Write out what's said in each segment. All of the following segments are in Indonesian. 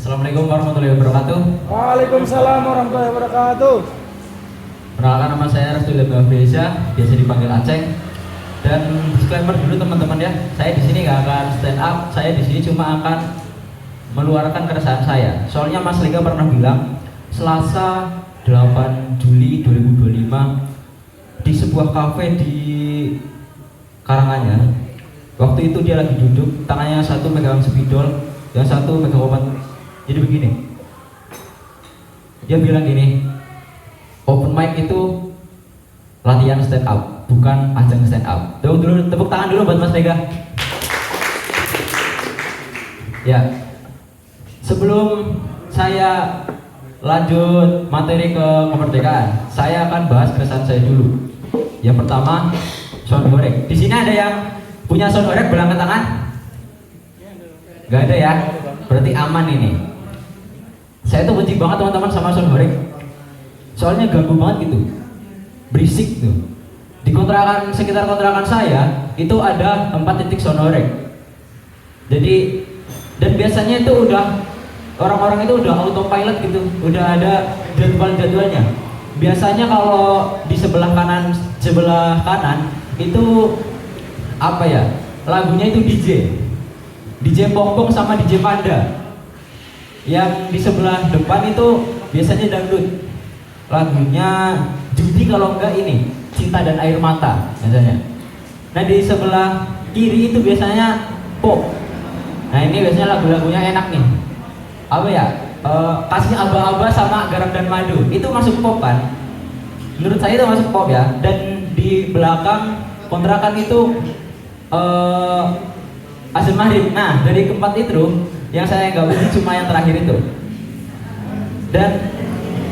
Assalamualaikum warahmatullahi wabarakatuh. Waalaikumsalam warahmatullahi wabarakatuh. Perkenalkan, nama saya Restu Afriza, biasa dipanggil Aceng. Dan disclaimer dulu teman-teman ya, saya di sini nggak akan stand up, saya di sini cuma akan meluarkan keresahan saya. Soalnya Mas Lega pernah bilang Selasa 8 Juli 2025 di sebuah kafe di Karanganyar. Waktu itu dia lagi duduk, tangannya satu megang spidol, yang satu megang obat. Jadi begini, dia bilang gini, open mic itu latihan stand up, bukan ajang stand up. Tepuk tangan dulu buat Mas Lega. Ya, sebelum saya lanjut materi ke kemerdekaan, saya akan bahas keresahan saya dulu. Yang pertama, sound horeg. Di sini ada yang punya sound horeg, berangkat tangan? Gak ada ya? Berarti aman ini. Saya tuh benci banget teman-teman sama sound horeg. Soalnya ganggu banget gitu, berisik tuh. Di kontrakan, sekitar kontrakan saya itu ada 4 titik sound horeg. Jadi, dan biasanya itu udah orang-orang itu udah autopilot gitu, udah ada jadwalnya. Biasanya kalau di sebelah kanan itu apa ya? Lagunya itu DJ Pompong sama DJ Panda. Yang di sebelah depan itu biasanya dangdut. Lagunya Judi, kalau enggak ini Cinta dan Air Mata biasanya. Nah di sebelah kiri itu biasanya pop. Nah ini biasanya lagu-lagunya enak nih. Apa ya? Kasih aba-aba sama Garam dan Madu. Itu masuk pop kan? Menurut saya itu masuk pop ya. Dan di belakang kontrakan itu Azan Maghrib. Nah dari keempat itu yang saya nggak benci cuma yang terakhir itu. Dan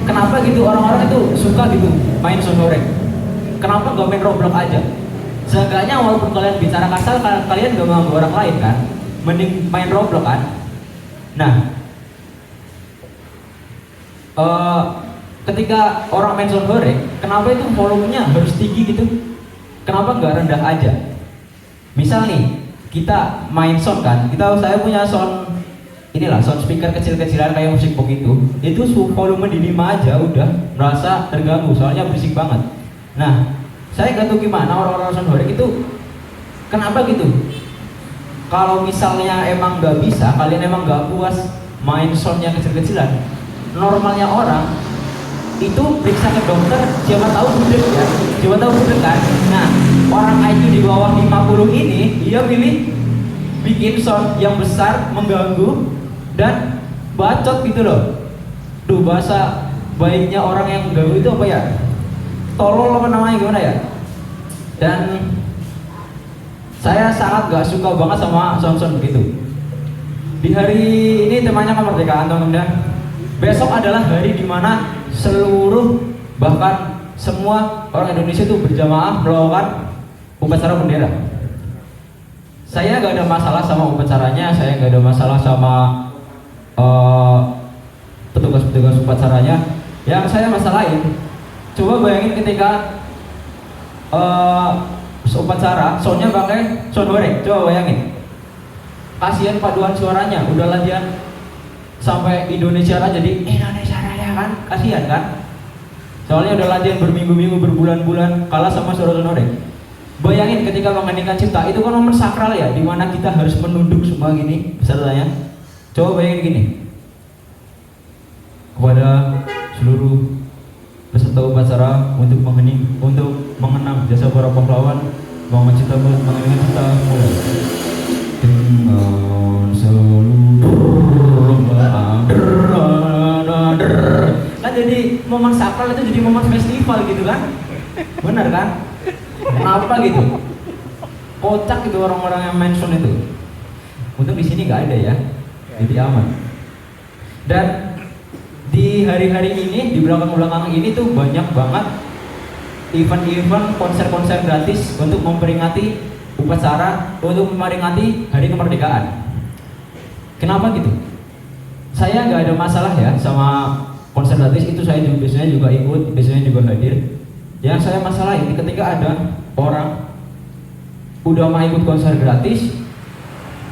kenapa gitu orang-orang itu suka gitu main sound horeg? Kenapa nggak main Roblox aja? Seenggaknya walaupun kalian bicara kasar, kalian nggak mengganggu orang lain kan? Mending main Roblox kan? Nah, ketika orang main sound horeg, kenapa itu volumenya harus tinggi gitu? Kenapa nggak rendah aja? Misal nih, kita main sound kan? Saya punya sound sound speaker kecil-kecilan kayak musik box itu volume di 5 aja udah merasa terganggu, soalnya berisik banget. Nah, saya gak tahu gimana orang-orang sound horeg itu kenapa gitu. Kalau misalnya emang gak bisa, kalian emang gak puas main soundnya kecil-kecilan, normalnya orang itu periksa ke dokter, siapa tahu budek kan. Nah, orang IQ di bawah 50 ini dia pilih bikin sound yang besar, mengganggu dan bacot gitu loh. Duh, bahasa baiknya orang yang ganggu itu apa ya? Tolol apa namanya, gimana ya? Dan saya sangat gak suka banget sama sound-sound begitu. Di hari ini temanya kemerdekaan teman-teman. Besok adalah hari dimana seluruh, bahkan semua orang Indonesia itu berjamaah melakukan upacara bendera. Saya gak ada masalah sama upacaranya, saya gak ada masalah sama petugas-petugas upacaranya. Yang saya masalahin, coba bayangin ketika upacara soundnya pakai sound horeg, coba bayangin. Kasihan paduan suaranya, udah latihan sampai Indonesia Raya jadi Indonesia Raya kan, kasihan kan. Soalnya udah latihan berminggu-minggu, berbulan-bulan, kalah sama suara sound horeg. Bayangin ketika mengeningkan cipta, itu kan momen sakral ya, dimana kita harus menunduk semua gini pesertanya. Coba bayangin gini, kepada seluruh peserta upacara untuk mengenang jasa para pahlawan, Muhammad Cipta mengeningkan cipta mulai dengan seluruh kan, jadi momen sakral itu jadi momen festival gitu kan, benar kan? Kenapa gitu? Kocak gitu orang-orang yang mention itu. Untung di sini nggak ada ya, jadi aman. Dan di hari-hari ini, di belakang-belakang ini tuh banyak banget event-event, konser-konser gratis untuk memperingati upacara, untuk memperingati hari kemerdekaan. Kenapa gitu? Saya nggak ada masalah ya sama konser gratis itu, saya juga biasanya juga ikut, biasanya juga hadir. Yang saya masalahin ketika ada orang udah mau ikut konser gratis,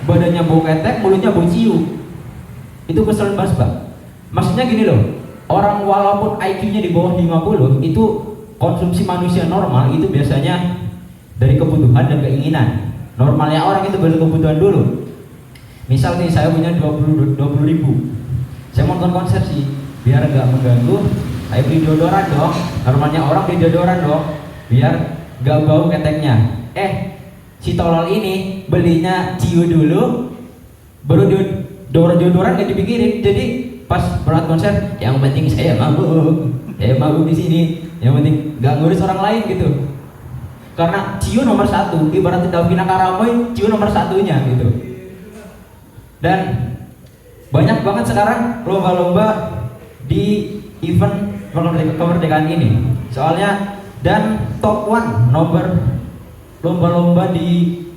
badannya bau ketek, mulutnya bau ciu. itu kesel banget Pak. Maksudnya gini loh, orang walaupun IQ-nya di bawah 50 itu konsumsi manusia normal itu biasanya dari kebutuhan dan keinginan. Normalnya orang itu baru kebutuhan dulu. Misal nih saya punya 20 ribu, saya mau nonton konser sih, biar nggak mengganggu, saya beli deodoran dong. Normalnya orang beli deodoran dong, biar nggak bau keteknya. Si tolol ini belinya ciu dulu, baru deodoran nggak dipikirin. Jadi pas berangkat konser, yang penting saya mabuk di sini, yang penting nggak ngurus orang lain gitu. Karena ciu nomor satu, ibarat Davina Karamoy, ciu nomor satunya gitu. Dan banyak banget sekarang lomba-lomba di event kemerdekaan ini. Soalnya dan top one nomor lomba-lomba di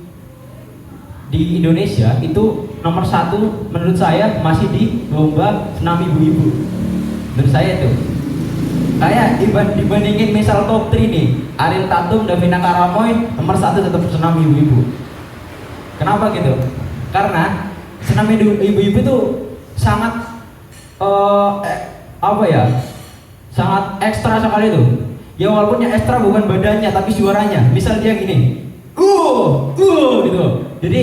Indonesia itu nomor satu menurut saya masih di lomba senam ibu-ibu. Menurut saya itu kayak dibandingin misal top 3 nih, Ariel Tatum, Davina Karamoy, nomor satu tetap senam ibu-ibu. Kenapa gitu? Karena senam ibu-ibu itu sangat sangat ekstra sekali tuh. Ya walaupun yang ekstra bukan badannya tapi suaranya. Misal dia gini, gitu. Jadi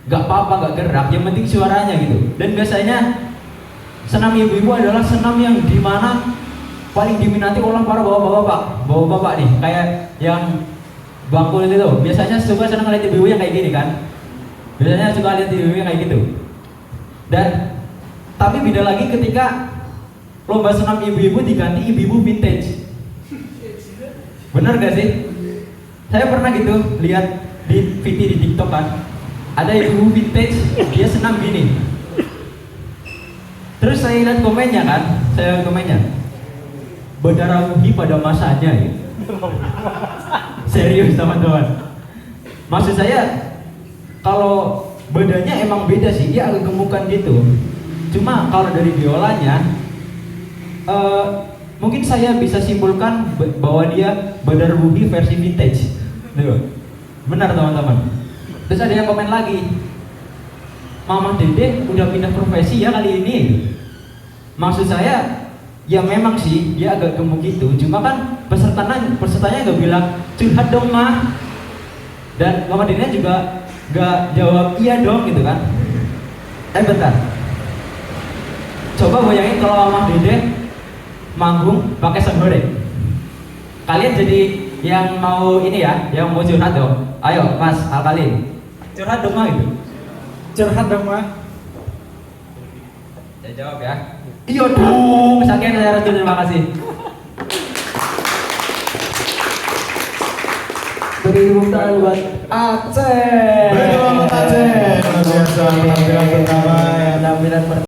nggak apa-apa nggak gerak, yang penting suaranya gitu. Dan biasanya senam ibu-ibu adalah senam yang dimana paling diminati oleh para bapak-bapak nih, kayak yang bangkul itu tuh. Biasanya suka senang lihat ibu-ibu yang kayak gini kan. Biasanya suka lihat ibu-ibu yang kayak gitu. Dan tapi beda lagi ketika lomba senam ibu-ibu diganti ibu-ibu vintage. Benar gak sih? Saya pernah gitu lihat di VT di TikTok kan, ada ibu vintage dia senam gini. Terus saya lihat komennya kan, Badara Wuhi pada masanya gitu. Serius teman-teman. Maksud saya kalau badannya emang beda sih, dia agak gemukan gitu. Cuma kalau dari biolanya mungkin saya bisa simpulkan bahwa dia Badara Wuhi versi vintage. Benar teman-teman. Terus ada yang komen lagi, Mama Dede udah pindah profesi ya kali ini. Maksud saya ya memang sih dia agak gemuk gitu, cuma kan pesertanya nggak bilang curhat dong mah, dan Mama Dede juga nggak jawab iya dong gitu kan. Bentar, coba bayangin kalau Mama Dede manggung pakai segoreng. Kalian jadi yang mau ini ya, yang mau curhat dong. Ayo Mas Alkalin, curhat dong mah gitu. Curhat dong mah. Saya jawab ya. Iya dong. Sekian saya Rasul, terima kasih. Beri tepuk tangan buat Aceh. Beri tepuk tangan Aceh. Luar biasa penampilan pertama. Penampilan pertama.